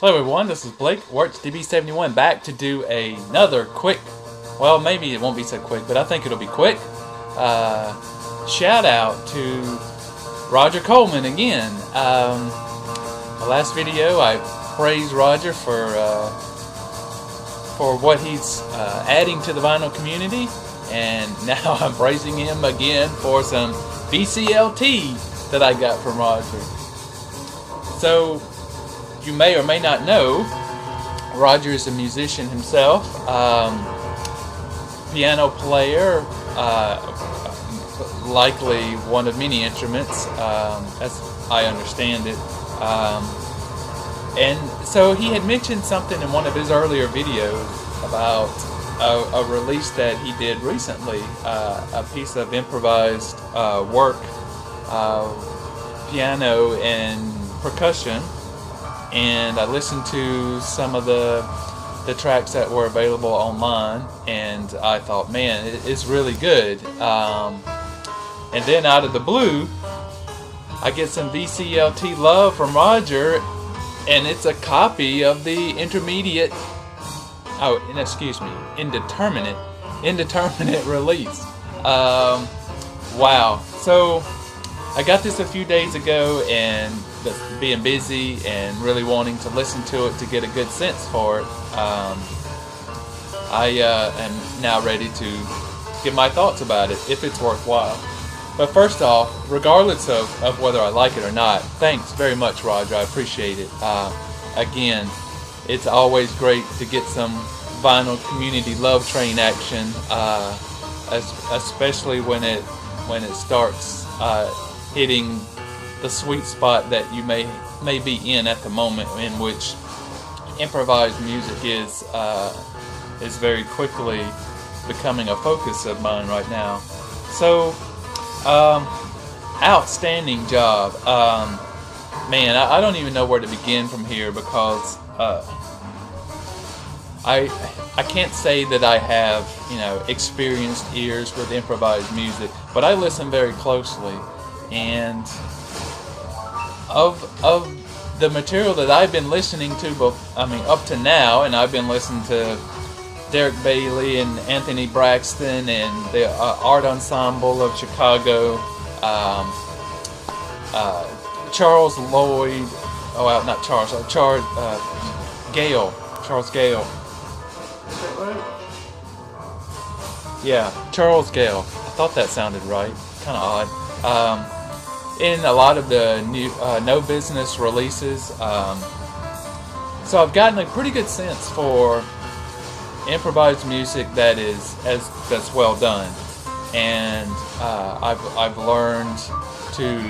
Hello everyone, this is Blake, WorksDB71, back to do another quick, well maybe it won't be so quick, but I think it'll be quick, shout out to Rodger Coleman again. The last video I praised Rodger for what he's adding to the vinyl community, and now I'm praising him again for some VCLT that I got from Rodger. So, you may or may not know, Rodger is a musician himself, piano player, likely one of many instruments, as I understand it. And so he had mentioned something in one of his earlier videos about a release that he did recently, a piece of improvised work, piano and percussion. And I listened to some of the tracks that were available online, and I thought, man, it's really good. And then out of the blue, I get some VCLT love from Rodger, and it's a copy of the Indeterminate release. Wow. So I got this a few days ago, and being busy and really wanting to listen to it to get a good sense for it, I am now ready to give my thoughts about it, if it's worthwhile. But first off, regardless of whether I like it or not, thanks very much, Rodger. I appreciate it. Again, it's always great to get some vinyl community love train action, especially when it starts hitting the sweet spot that you may be in at the moment, in which improvised music is very quickly becoming a focus of mine right now. So, outstanding job. Man, I don't even know where to begin from here, because I can't say that I have, experienced ears with improvised music, but I listen very closely, and of the material that I've been listening to, up to now, and I've been listening to Derek Bailey and Anthony Braxton and the Art Ensemble of Chicago, Charles Lloyd, Charles Gale. Is that right? Yeah, Charles Gale. I thought that sounded right. Kind of odd. In a lot of the new No Business releases. So I've gotten a pretty good sense for improvised music that's well done, and I've learned to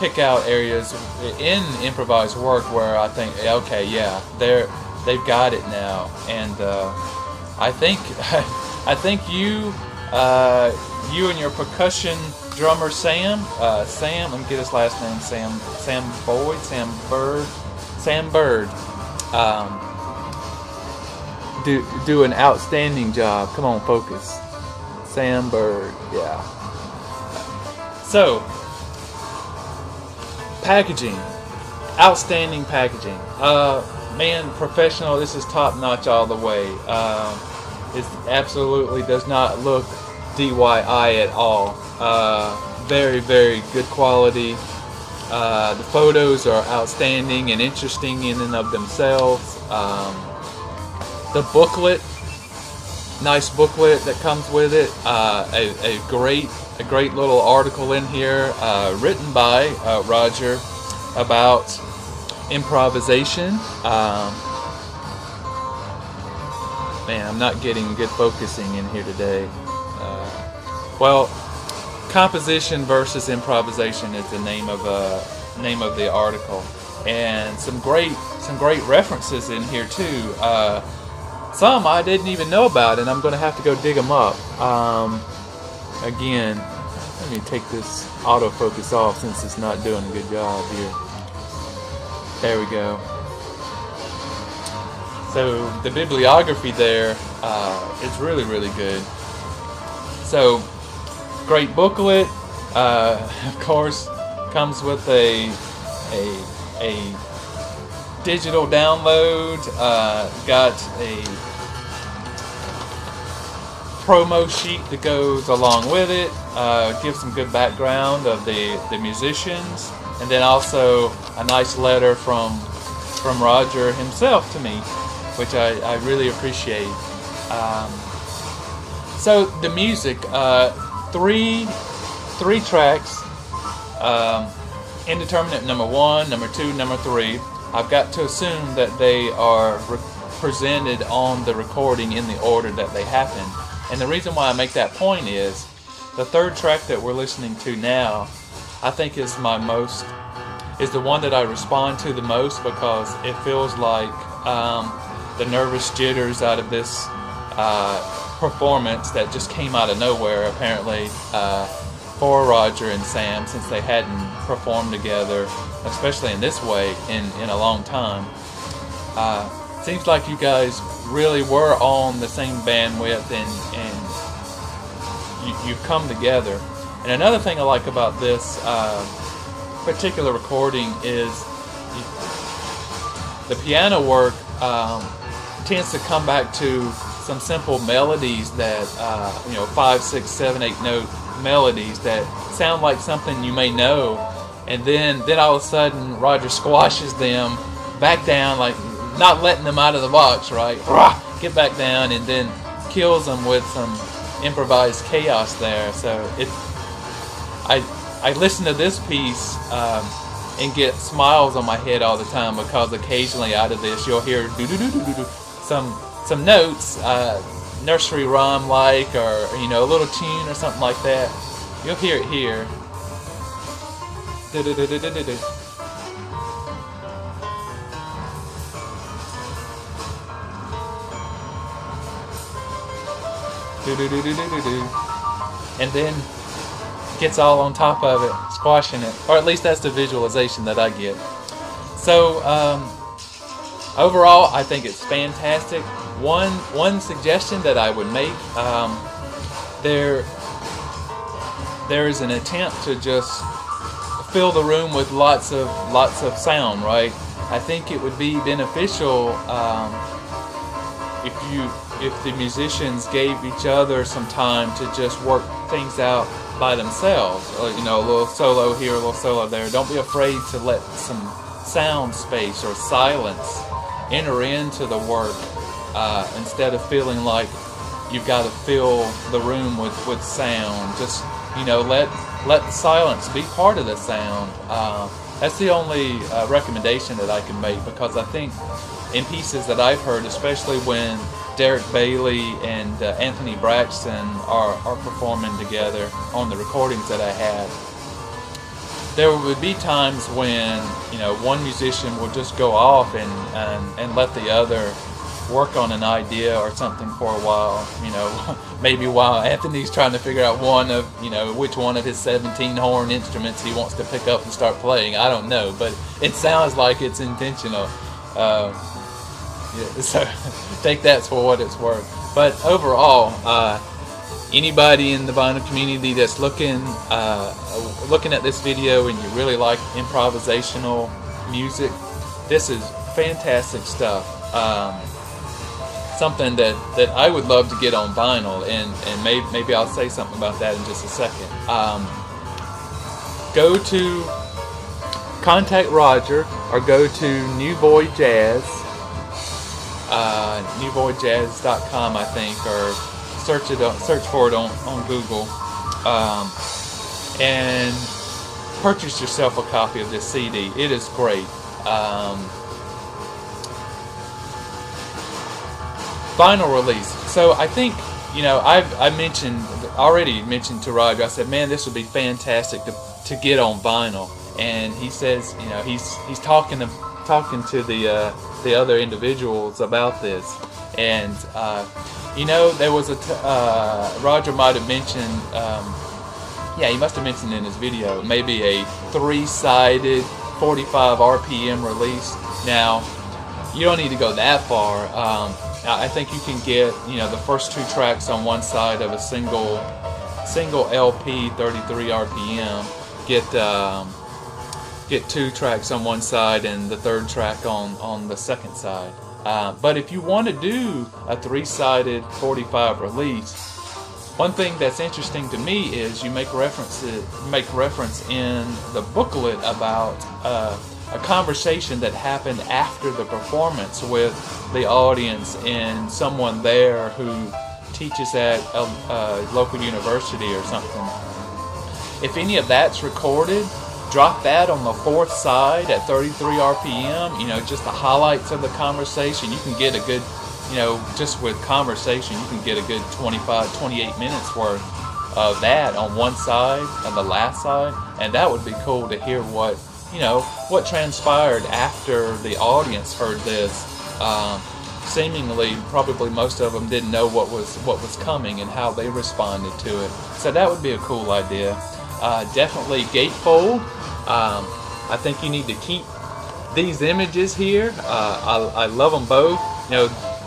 pick out areas in improvised work where I think, okay, yeah, they've got it now, and I think you and your percussion drummer Sam, let me get his last name, Sam Byrd, do an outstanding job. Come on, focus. Sam Byrd, yeah. So, packaging, outstanding packaging. Man, professional. This is top notch all the way. It absolutely does not look DIY at all. Very, very good quality. The photos are outstanding and interesting in and of themselves. The booklet, nice booklet that comes with it. A great little article in here, written by Rodger about improvisation. Man, I'm not getting good focusing in here today. Composition versus improvisation is the name of the article, and some great references in here too. Some I didn't even know about, and I'm going to have to go dig them up. Again, let me take this autofocus off since it's not doing a good job here. There we go. So the bibliography there is really, really good. So, great booklet. Of course, comes with a digital download, got a promo sheet that goes along with it, gives some good background of the musicians, and then also a nice letter from Rodger himself to me, which I really appreciate. So the music, three tracks, Indeterminate number 1, number 2, number 3. I've got to assume that they are presented on the recording in the order that they happen. And the reason why I make that point is the third track that we're listening to now, I think is the one that I respond to the most, because it feels like the nervous jitters out of this performance that just came out of nowhere, apparently, for Rodger and Sam, since they hadn't performed together, especially in this way, in a long time. Seems like you guys really were on the same bandwidth, and you've come together. And another thing I like about this particular recording is the piano work tends to come back to some simple melodies that 5, 6, 7, 8 note melodies that sound like something you may know, and then all of a sudden Rodger squashes them back down, like not letting them out of the box, right? Get back down, and then kills them with some improvised chaos there. So I listen to this piece and get smiles on my head all the time, because occasionally out of this you'll hear some notes, nursery rhyme like, or a little tune or something like that. You'll hear it here. And then gets all on top of it, squashing it, or at least that's the visualization that I get. So overall, I think it's fantastic. One suggestion that I would make, there is an attempt to just fill the room with lots of sound, right? I think it would be beneficial if the musicians gave each other some time to just work things out by themselves. A little solo here, a little solo there. Don't be afraid to let some sound space or silence enter into the work, instead of feeling like you've got to fill the room with sound. Just let the silence be part of the sound. That's the only recommendation that I can make, because I think in pieces that I've heard, especially when Derek Bailey and Anthony Braxton are performing together on the recordings that I had, there would be times when one musician would just go off and let the other work on an idea or something for a while. Maybe while Anthony's trying to figure out which one of his 17 horn instruments he wants to pick up and start playing. I don't know, but it sounds like it's intentional. So take that for what it's worth. But overall, anybody in the vinyl community that's looking at this video and you really like improvisational music, this is fantastic stuff. Something that I would love to get on vinyl, and maybe I'll say something about that in just a second. Go to contact Rodger, or go to New Boy Jazz, newboyjazz.com, I think, or search for it on Google, and purchase yourself a copy of this CD. It is great. Vinyl release. So I think, I've already mentioned to Rodger, I said, man, this would be fantastic to get on vinyl. And he says, he's talking to the other individuals about this. And there was Rodger might have mentioned, he must have mentioned in his video, maybe a 3-sided 45 RPM release. Now, you don't need to go that far. I think you can get, the first 2 tracks on one side of a single LP, 33 RPM. Get get 2 tracks on one side and the 3rd track on the second side. But if you want to do a 3-sided 45 release, one thing that's interesting to me is you make reference in the booklet about a conversation that happened after the performance with the audience and someone there who teaches at a local university or something. If any of that's recorded, drop that on the 4th side at 33 RPM, just the highlights of the conversation. You can get a good, just with conversation, you can get a good 25, 28 minutes worth of that on one side, on the last side, and that would be cool to hear what transpired after the audience heard this. Seemingly, probably most of them didn't know what was coming and how they responded to it. So that would be a cool idea. Definitely gatefold. I think you need to keep these images here. I love them both.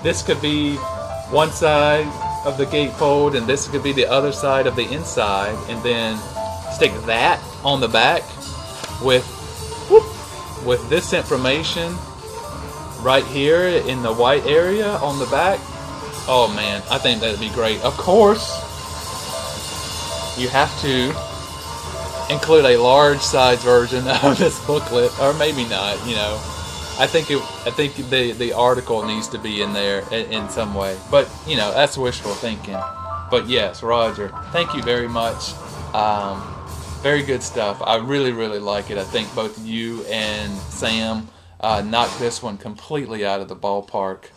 This could be one side of the gatefold, and this could be the other side of the inside, and then stick that on the back with this information right here in the white area on the back. Oh man, I think that'd be great. Of course, you have to include a large size version of this booklet, or maybe not. I think the article needs to be in there in some way, but that's wishful thinking. But yes, Rodger, thank you very much. Very good stuff. I really like it. I think both you and Sam knocked this one completely out of the ballpark.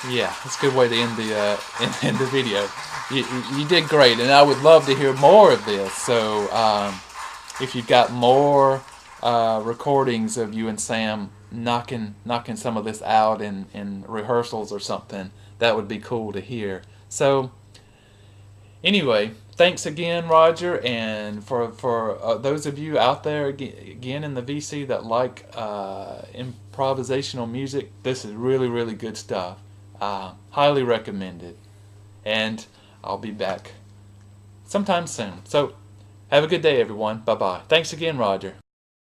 Yeah, it's a good way to end the video. You did great, and I would love to hear more of this. So if you've got more recordings of you and Sam knocking some of this out in rehearsals or something, that would be cool to hear. So anyway, thanks again, Rodger, and for those of you out there again in the VC that like improvisational music, this is really good stuff. Highly recommended, and I'll be back sometime soon. So have a good day, everyone. Bye bye. Thanks again, Rodger.